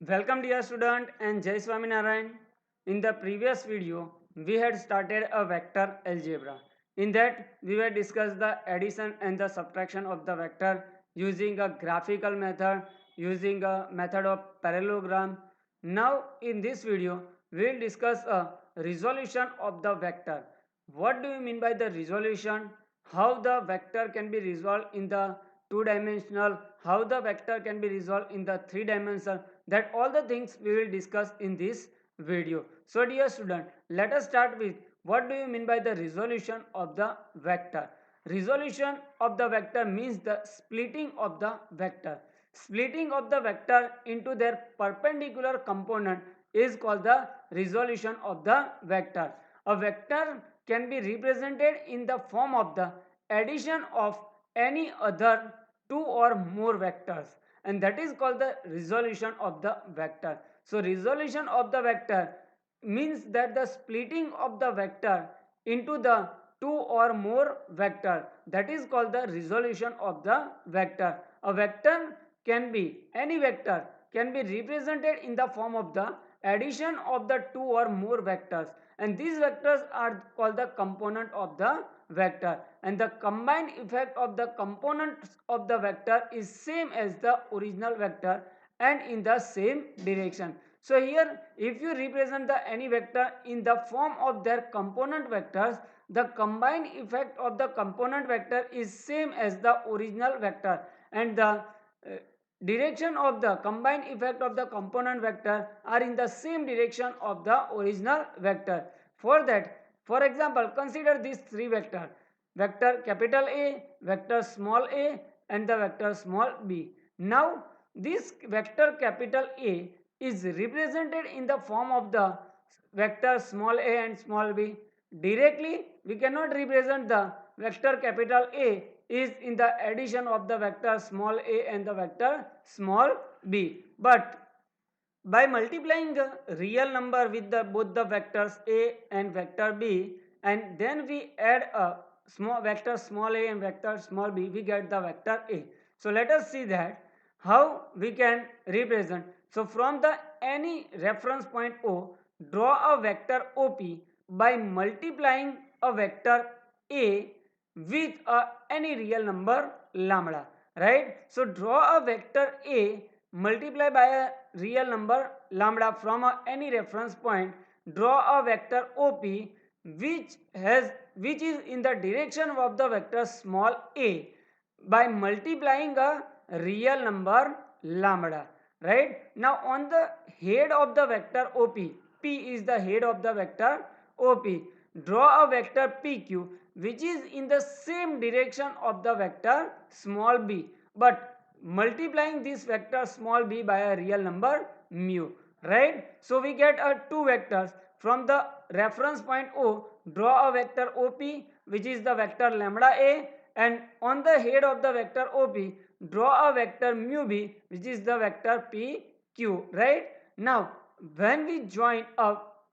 Welcome dear student and Jai Swaminarayan. In the previous video, we had started a vector algebra. In that, we will discuss the addition and the subtraction of the vector using a graphical method, using a method of parallelogram. Now, in this video, we will discuss a resolution of the vector. What do you mean by the resolution? How the vector can be resolved in the two-dimensional, how the vector can be resolved in the three-dimensional, that all the things we will discuss in this video. So dear student, let us start with what do you mean by the resolution of the vector. Resolution of the vector means the splitting of the vector. Splitting of the vector into their perpendicular component is called the resolution of the vector. A vector can be represented in the form of the addition of any other two or more vectors, and that is called the resolution of the vector. So resolution of the vector means that the splitting of the vector into the two or more vector, that is called the resolution of the vector. A vector can be, any vector can be represented in the form of the addition of the two or more vectors, and these vectors are called the component of the vector, and the combined effect of the components of the vector is same as the original vector and in the same direction. So here if you represent the any vector in the form of their component vectors, the combined effect of the component vector is same as the original vector, and the direction of the combined effect of the component vector are in the same direction of the original vector. For that, for example, consider these three vectors: vector capital A, vector small a, and the vector small b. Now this vector capital A is represented in the form of the vector small a and small b. Directly we cannot represent the vector capital A is in the addition of the vector small a and the vector small b, but by multiplying the real number with the both the vectors a and vector b, and then we add a small vector small a and vector small b, we get the vector a. So let us see that how we can represent. So from the any reference point O, draw a vector OP by multiplying a vector a with any real number lambda, right? So draw a vector a multiply by a real number lambda from any reference point. Draw a vector OP which is in the direction of the vector small a by multiplying a real number lambda, right? Now on the head of the vector OP, P is the head of the vector OP, draw a vector PQ which is in the same direction of the vector small b, but multiplying this vector small b by a real number mu, right? So we get two vectors from the reference point O. Draw a vector OP which is the vector lambda a, and on the head of the vector OP draw a vector mu b which is the vector PQ, right? Now when we join up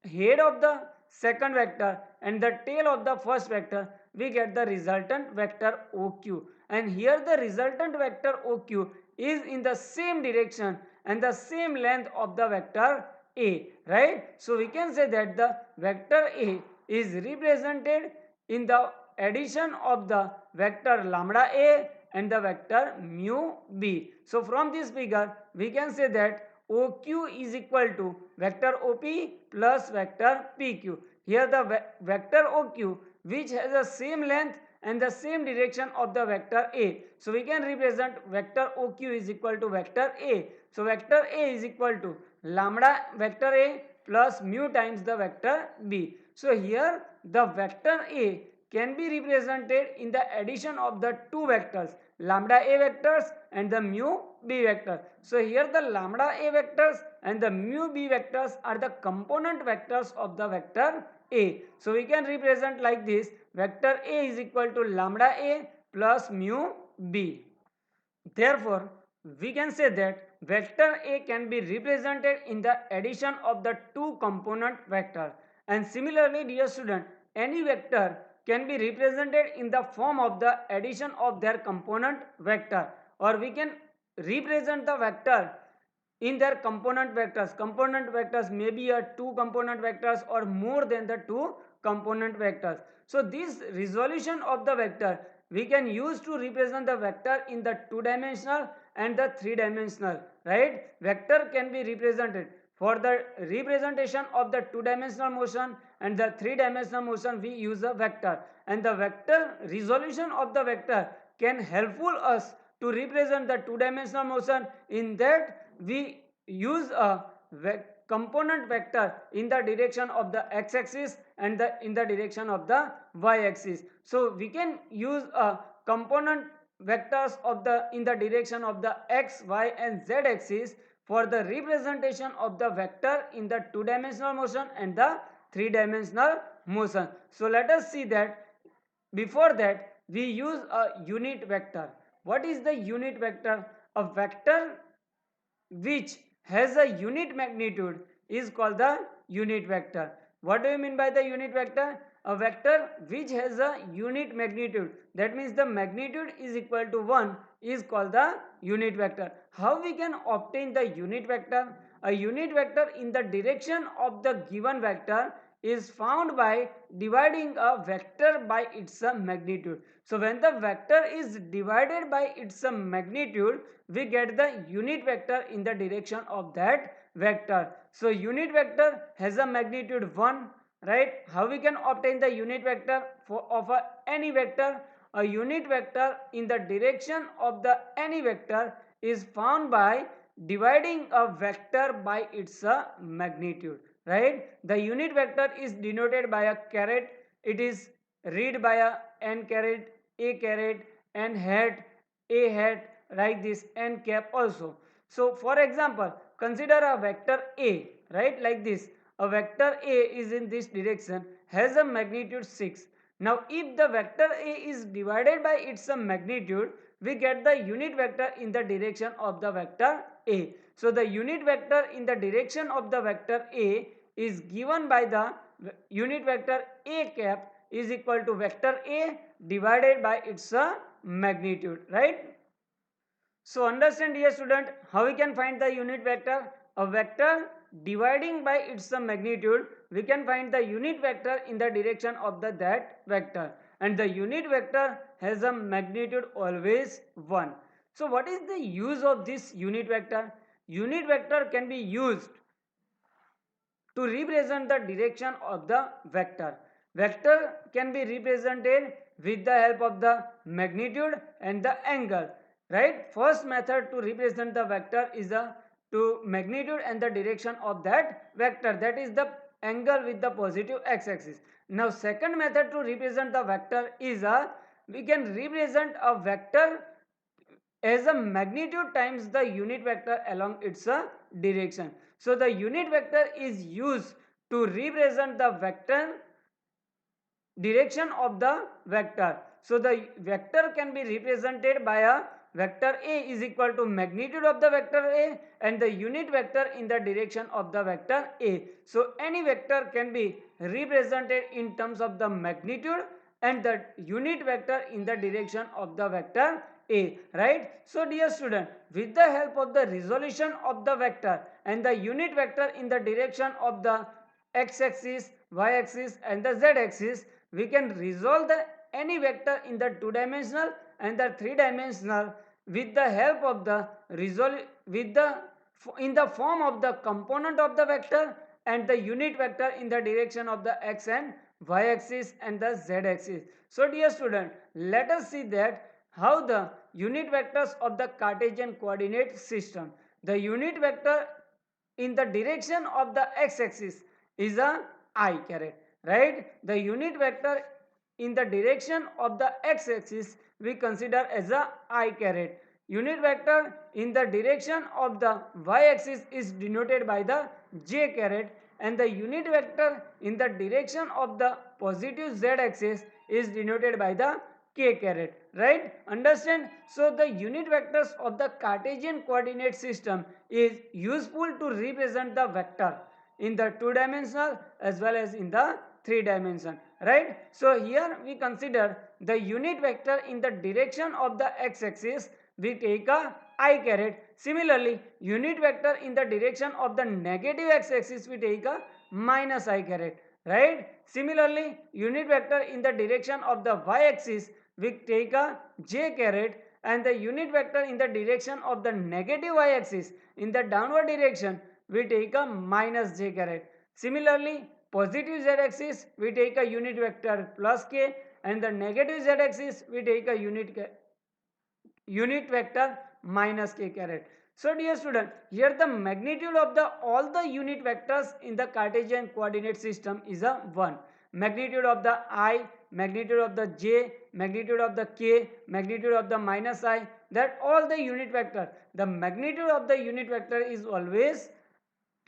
head of the second vector and the tail of the first vector, we get the resultant vector OQ, and here the resultant vector OQ is in the same direction and the same length of the vector A, right? So we can say that the vector A is represented in the addition of the vector lambda A and the vector mu B. So from this figure we can say that OQ is equal to vector OP plus vector PQ. Here the vector OQ which has the same length and the same direction of the vector A. So we can represent vector OQ is equal to vector A. So vector A is equal to lambda vector A plus mu times the vector B. So here the vector A can be represented in the addition of the two vectors lambda a vectors and the mu b vector. So here the lambda a vectors and the mu b vectors are the component vectors of the vector A. So we can represent like this: vector A is equal to lambda A plus mu B. Therefore, we can say that vector A can be represented in the addition of the two component vector. And similarly, dear student, any vector can be represented in the form of the addition of their component vector, or we can represent the vector in their component vectors. Component vectors may be a two component vectors or more than the two component vectors. So this resolution of the vector we can use to represent the vector in the two dimensional and the three dimensional, right? Vector can be represented for the representation of the two dimensional motion and the three dimensional motion we use a vector, and the vector resolution of the vector can helpful us to represent the two dimensional motion. In that we use a component vector in the direction of the x axis and in the direction of the y axis. So we can use a component vectors of the in the direction of the x, y and z axis for the representation of the vector in the two dimensional motion and the three dimensional motion. So let us see that. Before that we use a unit vector. What is the unit vector? A vector which has a unit magnitude is called the unit vector. What do you mean by the unit vector? A vector which has a unit magnitude, that means the magnitude is equal to 1, is called the unit vector. How we can obtain the unit vector? A unit vector in the direction of the given vector is found by dividing a vector by its magnitude. So when the vector is divided by its magnitude, we get the unit vector in the direction of that vector. So unit vector has a magnitude 1, right? How we can obtain the unit vector of any vector? A unit vector in the direction of the any vector is found by dividing a vector by its magnitude, right? The unit vector is denoted by a caret. It is read by a n caret, a caret, n hat, a hat, like this, n cap also. So for example, consider a vector a, right, like this. A vector a is in this direction, has a magnitude 6. Now if the vector a is divided by its magnitude, we get the unit vector in the direction of the vector a. So the unit vector in the direction of the vector a is given by the unit vector a cap is equal to vector a divided by its magnitude, right? So understand, dear student, how we can find the unit vector? A vector dividing by its magnitude, we can find the unit vector in the direction of that vector, and the unit vector has a magnitude always 1. So what is the use of this unit vector? Unit vector can be used to represent the direction of the vector. Vector can be represented with the help of the magnitude and the angle, right? First method to represent the vector is to magnitude and the direction of that vector, that is the angle with the positive x-axis. Now second method to represent the vector is we can represent a vector as a magnitude times the unit vector along its direction. So the unit vector is used to represent the vector direction of the vector. So the vector can be represented by a vector a is equal to magnitude of the vector a and the unit vector in the direction of the vector a. So any vector can be represented in terms of the magnitude and the unit vector in the direction of the vector a, right? So dear student, with the help of the resolution of the vector and the unit vector in the direction of the x-axis, y-axis and the z-axis, we can resolve any vector in the two-dimensional and the three-dimensional with the help of the in the form of the component of the vector and the unit vector in the direction of the x and y axis and the z axis. So dear student, let us see that how the unit vectors of the Cartesian coordinate system. The unit vector in the direction of the x axis is a I caret, right? The unit vector in the direction of the x axis we consider as a I caret. Unit vector in the direction of the y axis is denoted by the j caret, and the unit vector in the direction of the positive z axis is denoted by the k caret, right? Understand? So the unit vectors of the Cartesian coordinate system is useful to represent the vector in the two-dimensional as well as in the three-dimension, right? So here we consider the unit vector in the direction of the x-axis, we take a I caret, Similarly, unit vector in the direction of the negative x-axis we take a minus I caret, right? Similarly, unit vector in the direction of the y-axis we take a j caret, and the unit vector in the direction of the negative y-axis in the downward direction we take a minus j caret. Similarly, positive z-axis we take a unit vector plus k, and the negative z-axis we take a unit vector minus k caret. So dear student, here the magnitude of the all the unit vectors in the Cartesian coordinate system is a 1. Magnitude of the I, magnitude of the j, magnitude of the k, magnitude of the minus I, that all the unit vector, the magnitude of the unit vector is always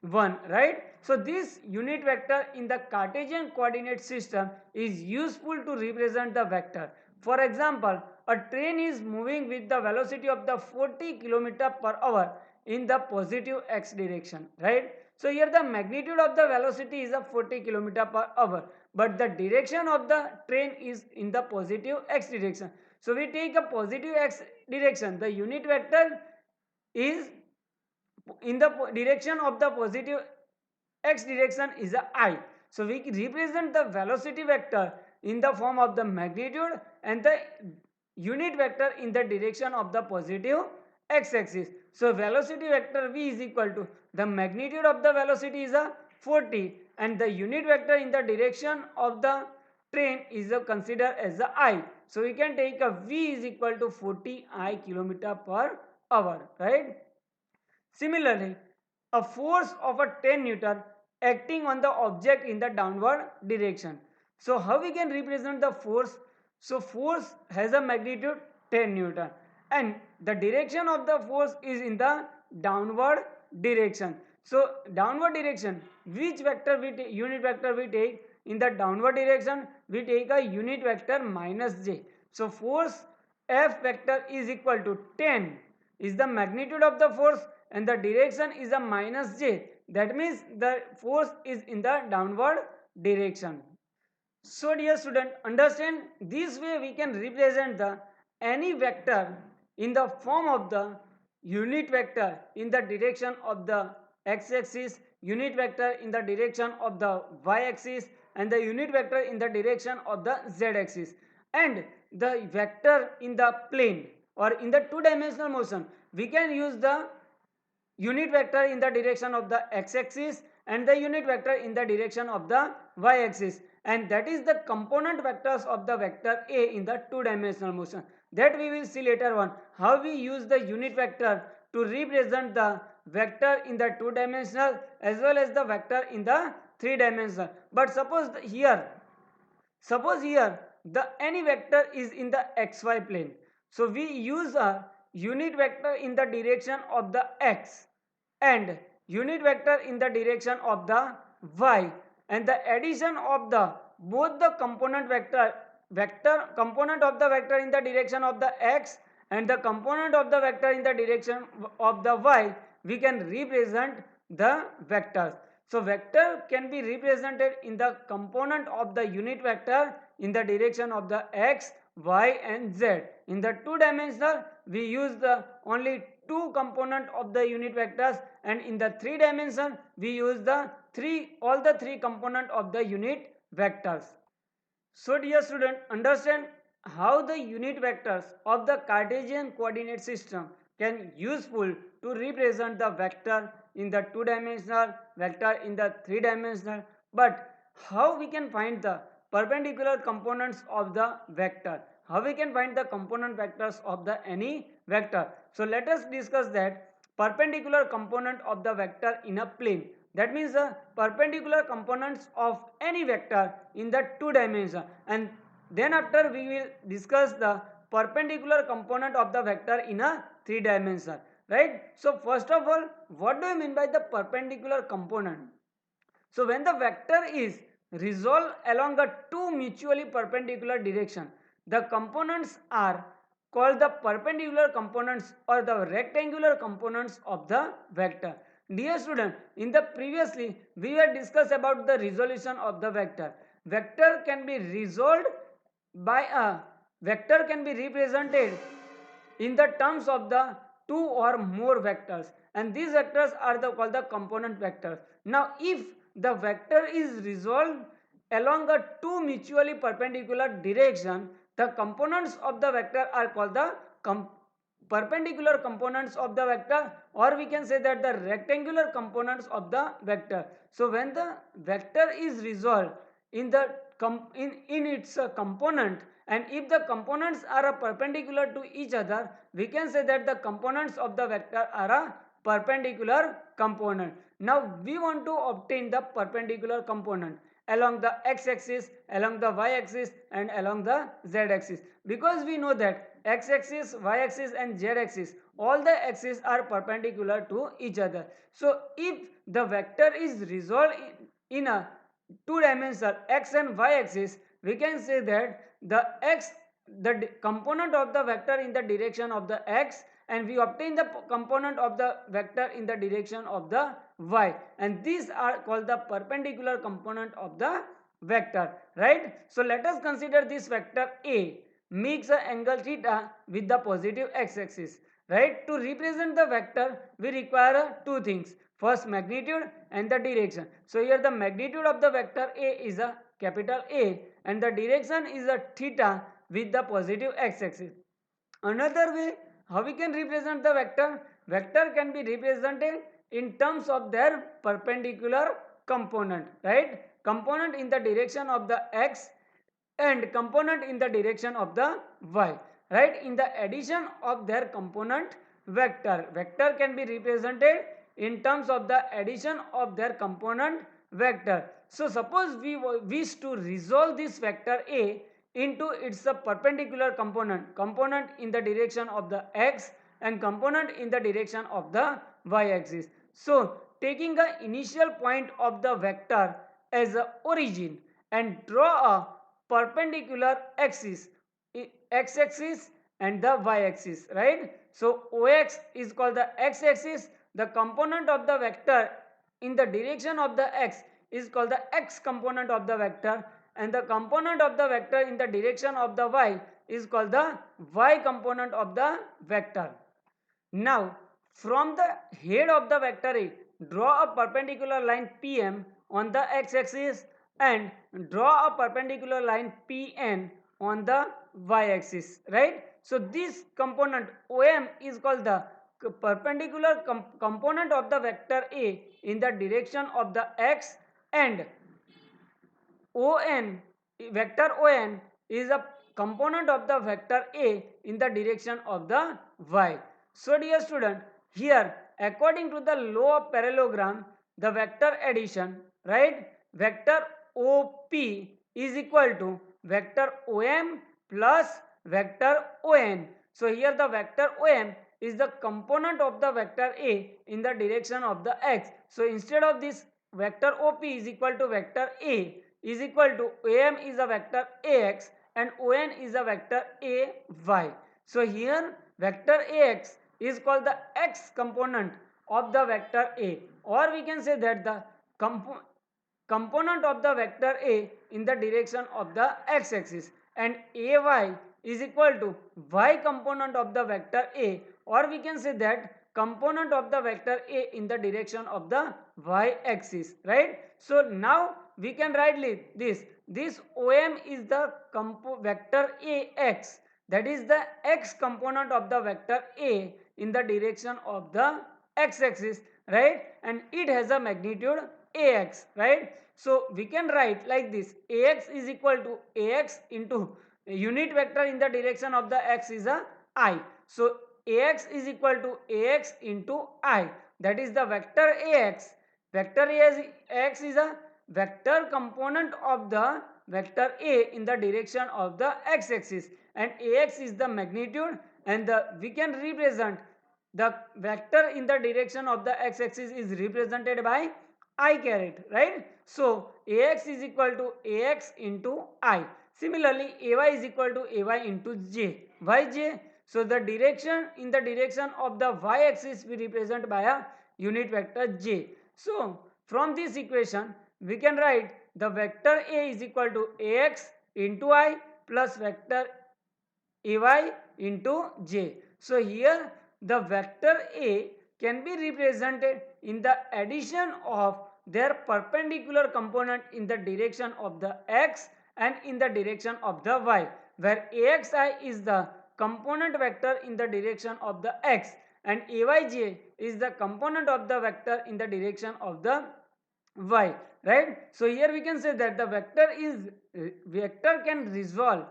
1, right? So this unit vector in the Cartesian coordinate system is useful to represent the vector. For example, a train is moving with the velocity of the 40 km per hour in the positive x direction, right? So here the magnitude of the velocity is a 40 km per hour, but the direction of the train is in the positive x direction. So we take a positive x direction, the unit vector is in the direction of the positive x direction is a I. So we represent the velocity vector in the form of the magnitude and the unit vector in the direction of the positive x axis. So velocity vector v is equal to the magnitude of the velocity is a 40 and the unit vector in the direction of the train is considered as a I. So we can take a v is equal to 40 I kilometer per hour, right? Similarly, a force of a 10 Newton acting on the object in the downward direction. So how we can represent the force? So force has a magnitude 10 Newton and the direction of the force is in the downward direction. So downward direction, which vector we take, unit vector we take? In the downward direction we take a unit vector minus j. So force F vector is equal to 10 is the magnitude of the force and the direction is a minus j. That means the force is in the downward direction. So dear student, understand this way we can represent the any vector in the form of the unit vector in the direction of the x-axis, unit vector in the direction of the y-axis and the unit vector in the direction of the z-axis, and the vector in the plane or in the two-dimensional motion we can use the unit vector in the direction of the x-axis and the unit vector in the direction of the y-axis, and that is the component vectors of the vector A in the two-dimensional motion. That we will see later on how we use the unit vector to represent the vector in the two-dimensional as well as the vector in the three-dimensional. But suppose here the any vector is in the xy plane. So we use a unit vector in the direction of the x and unit vector in the direction of the y, and the addition of the both the component vector component of the vector in the direction of the x and the component of the vector in the direction of the y, we can represent the vectors. So vector can be represented in the component of the unit vector in the direction of the x, y and z. In the two dimensional we use the only two component of the unit vectors, and in the three dimension we use the all the three component of the unit vectors. So dear student, understand how the unit vectors of the Cartesian coordinate system can useful to represent the vector in the two dimensional, vector in the three dimensional, but how we can find the perpendicular components of the vector, how we can find the component vectors of the any vector. So let us discuss that perpendicular component of the vector in a plane. That means the perpendicular components of any vector in the two dimension, and then after we will discuss the perpendicular component of the vector in a three dimension, right? So first of all, what do you mean by the perpendicular component? So when the vector is resolved along a two mutually perpendicular direction, the components are called the perpendicular components or the rectangular components of the vector. Dear student, in the previously we had discussed about the resolution of the vector. Vector can be resolved by a vector can be represented in the terms of the two or more vectors, and these vectors are called the component vectors. Now if the vector is resolved along a two mutually perpendicular direction, the components of the vector are called the perpendicular components of the vector, or we can say that the rectangular components of the vector. So when the vector is resolved in the in its component, and if the components are perpendicular to each other, we can say that the components of the vector are a perpendicular component. Now we want to obtain the perpendicular component along the x-axis, along the y-axis, and along the z-axis, because we know that x-axis, y-axis, and z-axis, all the axes are perpendicular to each other. So if the vector is resolved in a two-dimensional x and y axis, we can say that the component of the vector in the direction of the x, and we obtain the component of the vector in the direction of the y, and these are called the perpendicular component of the vector, right? So let us consider this vector a makes an angle theta with the positive x-axis, right? To represent the vector, we require two things: first magnitude and the direction. So here the magnitude of the vector a is a capital A, and the direction is a theta with the positive x-axis. Another way how we can represent the vector can be represented in terms of their perpendicular component, right? Component in the direction of the x and component in the direction of the y, right? In the addition of their component, vector can be represented in terms of the addition of their component vector. So suppose we wish to resolve this vector a into its perpendicular component in the direction of the x and component in the direction of the y axis. So taking the initial point of the vector as a origin and draw a perpendicular axis, x axis and the y axis, right? So ox is called the x axis, the component of the vector in the direction of the x is called the x component of the vector, and the component of the vector in the direction of the y is called the y component of the vector. Now from the head of the vector A, draw a perpendicular line PM on the x-axis and draw a perpendicular line PN on the y-axis, right? So this component OM is called the perpendicular component of the vector A in the direction of the x, and ON, vector ON is a component of the vector A in the direction of the y. So dear student, here according to the law of parallelogram, the vector addition, right? Vector OP is equal to vector OM plus vector ON. So here the vector OM is the component of the vector A in the direction of the x. So instead of this, vector OP is equal to vector A is equal to AM is a vector AX and ON is a vector AY. So here vector AX is called the x component of the vector A, or we can say that the component of the vector A in the direction of the x-axis, and AY is equal to y component of the vector A, or we can say that component of the vector A in the direction of the y-axis, right? So now we can write this OM is the vector AX, that is the x component of the vector A in the direction of the x-axis, right? And it has a magnitude AX, right? So we can write like this: AX is equal to AX into unit vector in the direction of the x is a I. So AX is equal to AX into I, that is the vector AX. Vector AX is a vector component of the vector A in the direction of the x-axis, and AX is the magnitude, and we can represent the vector in the direction of the x-axis is represented by I caret, right? So AX is equal to AX into I. Similarly, AY is equal to AY into J. Why J? So the direction in the direction of the y-axis we represent by a unit vector J. So from this equation we can write the vector A is equal to AX into I plus vector AY into J. So here the vector A can be represented in the addition of their perpendicular component in the direction of the x and in the direction of the y, where axi is the component vector in the direction of the x and ayj is the component of the vector in the direction of the y, right? So here we can say that the vector can resolve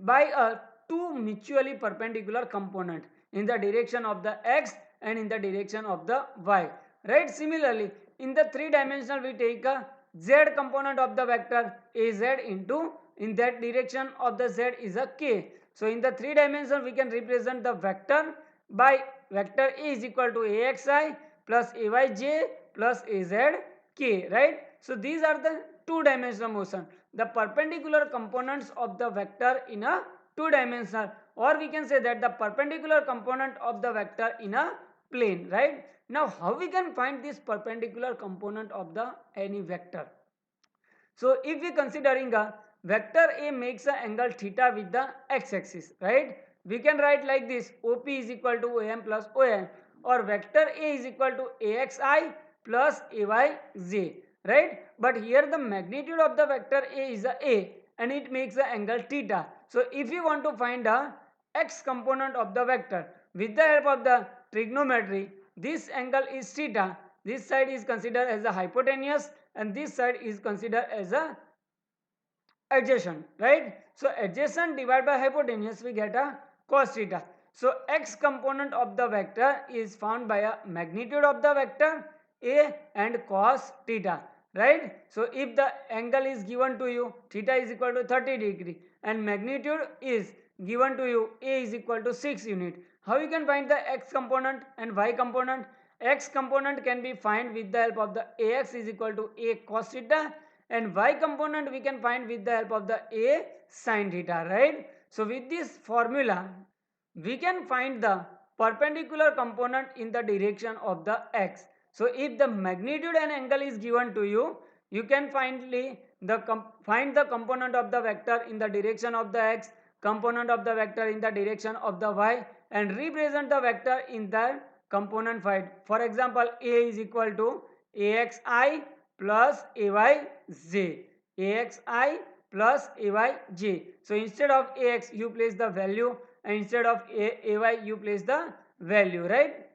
by a two mutually perpendicular component in the direction of the x and in the direction of the y, right? Similarly, in the three dimensional we take a z component of the vector az into, in that direction of the z is a k. So in the three dimensional we can represent the vector by vector a is equal to axi plus ayj plus azk, right? So these are the two dimensional motion, the perpendicular components of the vector in a two dimensional, or we can say that the perpendicular component of the vector in a plane, right? Now how we can find this perpendicular component of the any vector? So if we considering a vector a makes an angle theta with the x-axis, right? We can write like this: OP is equal to OM plus ON, or vector a is equal to AXI plus AYJ, right? But here the magnitude of the vector a is a and it makes the angle theta. So if you want to find the x component of the vector with the help of the trigonometry, this angle is theta. This side is considered as a hypotenuse and this side is considered as a adjacent, right? So adjacent divided by hypotenuse we get a cos theta. So x component of the vector is found by a magnitude of the vector a and cos theta, right? So if the angle is given to you, theta is equal to 30 degree and magnitude is given to you, a is equal to 6 unit. How you can find the x component and y component? X component can be find with the help of the ax is equal to a cos theta, and y component we can find with the help of the a sin theta, right? So with this formula we can find the perpendicular component in the direction of the x. So if the magnitude and angle is given to you, you can find the component of the vector in the direction of the x, component of the vector in the direction of the y, and represent the vector in the component find. For example, a is equal to axi plus ayj, axi plus ayj. So instead of ax you place the value and instead of ay you place the value, right?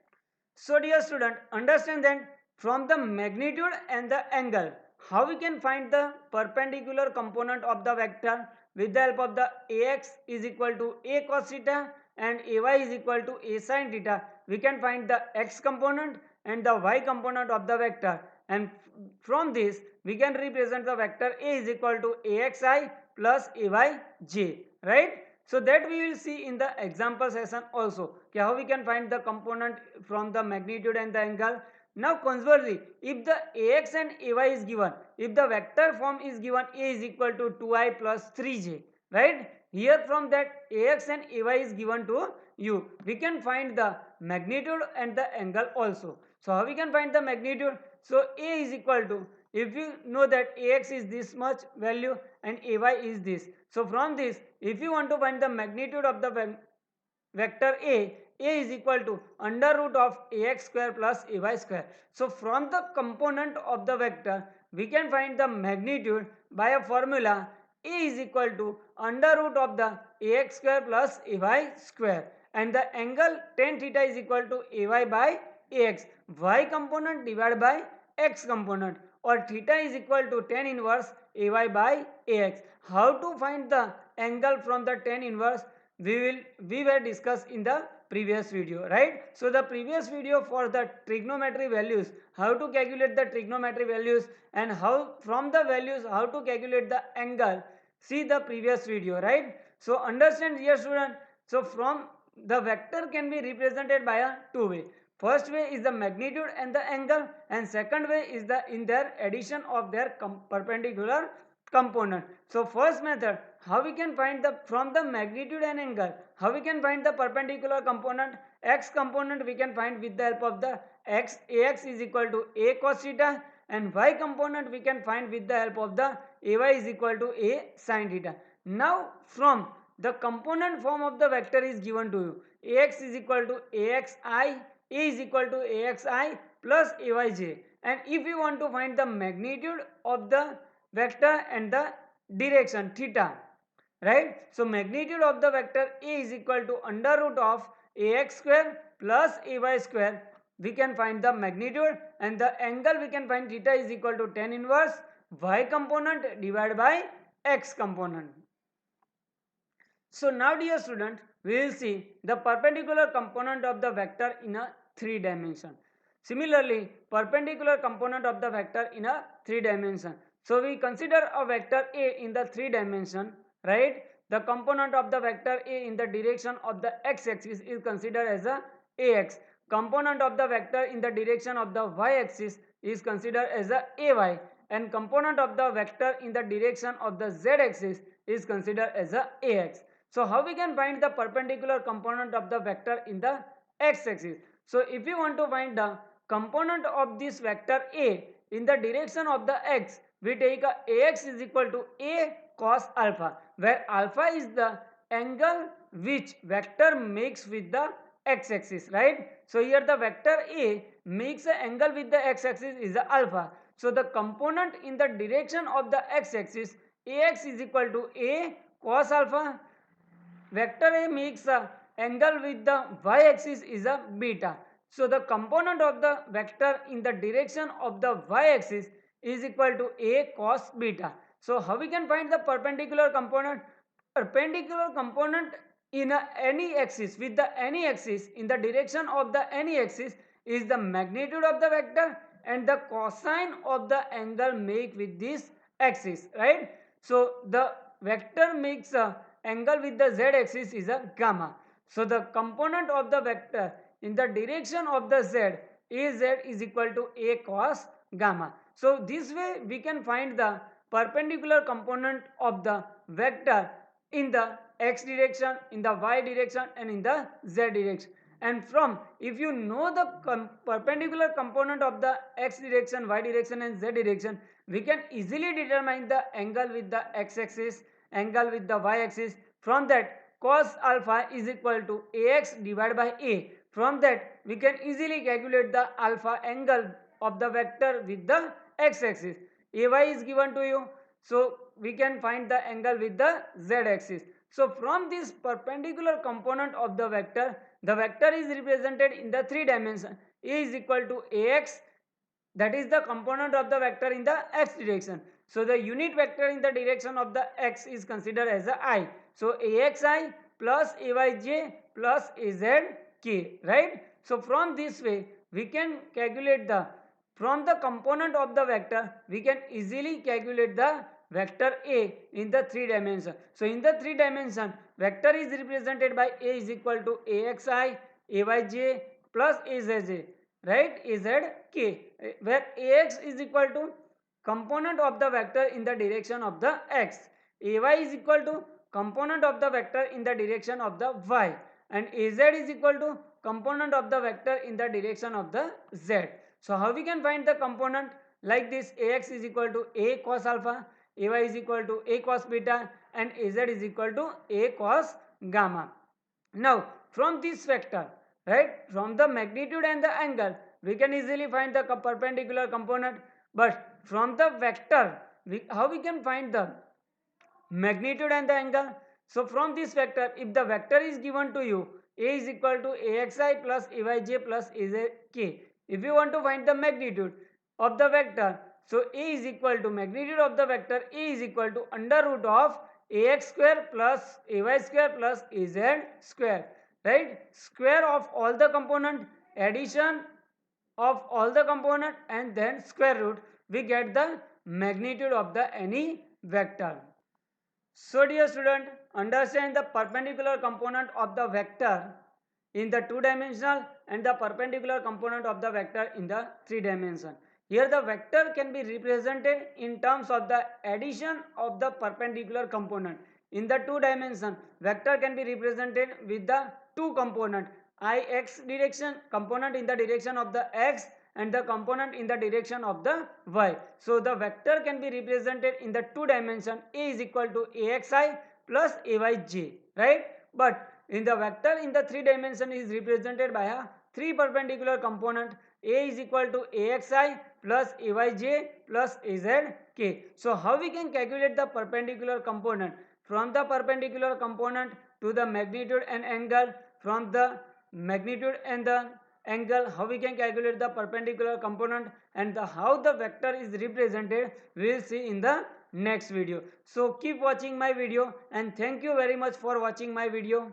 So dear student, understand that from the magnitude and the angle, how we can find the perpendicular component of the vector with the help of the ax is equal to a cos theta and ay is equal to a sin theta. We can find the x component and the y component of the vector, and from this we can represent the vector a is equal to axi plus ayj, right? So that we will see in the example session also, okay, how we can find the component from the magnitude and the angle. Now conversely, if the ax and ay is given, if the vector form is given a is equal to 2i plus 3j, right? Here from that ax and ay is given to you, we can find the magnitude and the angle also. So how we can find the magnitude? So a is equal to, if you know that ax is this much value and ay is this, so from this if you want to find the magnitude of the vector a is equal to under root of ax square plus ay square. So from the component of the vector we can find the magnitude by a formula a is equal to under root of the ax square plus ay square, and the angle tan theta is equal to ay by ax, y component divided by x component, or theta is equal to tan inverse ay by ax. How to find the angle from the tan inverse we were discussed in the previous video, right? So the previous video for the trigonometry values, how to calculate the trigonometry values and how from the values how to calculate the angle, see the previous video, right? So understand dear student, so from the vector can be represented by a two way. First way is the magnitude and the angle, and second way is the in their addition of their perpendicular component. So first method, how we can find the from the magnitude and angle, how we can find the perpendicular component? X component we can find with the help of the ax is equal to a cos theta, and y component we can find with the help of the ay is equal to a sin theta. Now from the component form of the vector is given to you, ax is equal to axi, a is equal to axi plus ayj. And if we want to find the magnitude of the vector and the direction theta, right? So magnitude of the vector a is equal to under root of ax square plus ay square. We can find the magnitude, and the angle we can find theta is equal to tan inverse y component divided by x component. So now dear student, we will see the perpendicular component of the vector in a 3 dimension. Similarly, perpendicular component of the vector in a 3 dimension. So we consider a vector A in the 3 dimension, right? The component of the vector A in the direction of the x-axis is considered as a ax. Component of the vector in the direction of the y-axis is considered as a ay, and component of the vector in the direction of the z-axis is considered as a ax. So how we can find the perpendicular component of the vector in the x-axis? So if we want to find the component of this vector A in the direction of the x, we take a ax is equal to a cos alpha, where alpha is the angle which vector makes with the x-axis, right? So here the vector A makes an angle with the x-axis is the alpha. So the component in the direction of the x-axis, ax is equal to a cos alpha. Vector A makes a angle with the y-axis is a beta. So the component of the vector in the direction of the y-axis is equal to a cos beta. So how we can find the perpendicular component? Perpendicular component in any axis with the any axis in the direction of the any axis is the magnitude of the vector and the cosine of the angle make with this axis, right? So the vector makes a angle with the z-axis is a gamma. So the component of the vector in the direction of the z is equal to a cos gamma. So this way we can find the perpendicular component of the vector in the x direction, in the y direction, and in the z direction. And from, if you know the perpendicular component of the x direction, y direction, and z direction, we can easily determine the angle with the x-axis, angle with the y-axis. From that, cos alpha is equal to ax divided by a. From that, we can easily calculate the alpha angle of the vector with the x-axis. Ay is given to you, so we can find the angle with the z-axis. So from this perpendicular component of the vector is represented in the 3 dimension. A is equal to ax, that is the component of the vector in the x direction. So the unit vector in the direction of the x is considered as a I. So axi plus ayj plus azk, right? So from this way we can calculate the, from the component of the vector we can easily calculate the vector A in the 3 dimension. So in the 3 dimension vector is represented by A is equal to axi, ayj plus azj, right? Azk, where ax is equal to component of the vector in the direction of the x, ay is equal to component of the vector in the direction of the y, and az is equal to component of the vector in the direction of the z. So how we can find the component? Like this, ax is equal to a cos alpha, ay is equal to a cos beta, and az is equal to a cos gamma. Now from this vector, right, from the magnitude and the angle we can easily find the perpendicular component. But from the vector, how we can find the magnitude and the angle? So from this vector, if the vector is given to you, a is equal to axi plus ayj plus azk. If you want to find the magnitude of the vector, so a is equal to magnitude of the vector, a is equal to under root of ax square plus ay square plus az square, right? Square of all the component, addition of all the component, and then square root, we get the magnitude of the any vector. So dear student, understand the perpendicular component of the vector in the 2 dimensional and the perpendicular component of the vector in the 3 dimension. Here the vector can be represented in terms of the addition of the perpendicular component. In the 2 dimension, vector can be represented with the 2 component, ix direction, component in the direction of the x, and the component in the direction of the y. So the vector can be represented in the 2 dimension. A is equal to axi plus ayj, right? But In the vector in the 3 dimension is represented by a 3 perpendicular component. A is equal to AXI plus AYJ plus AZK. So how we can calculate the perpendicular component? From the perpendicular component to the magnitude and angle, from the magnitude and the angle, how we can calculate the perpendicular component, and how the vector is represented, we will see in the next video. So keep watching my video, and thank you very much for watching my video.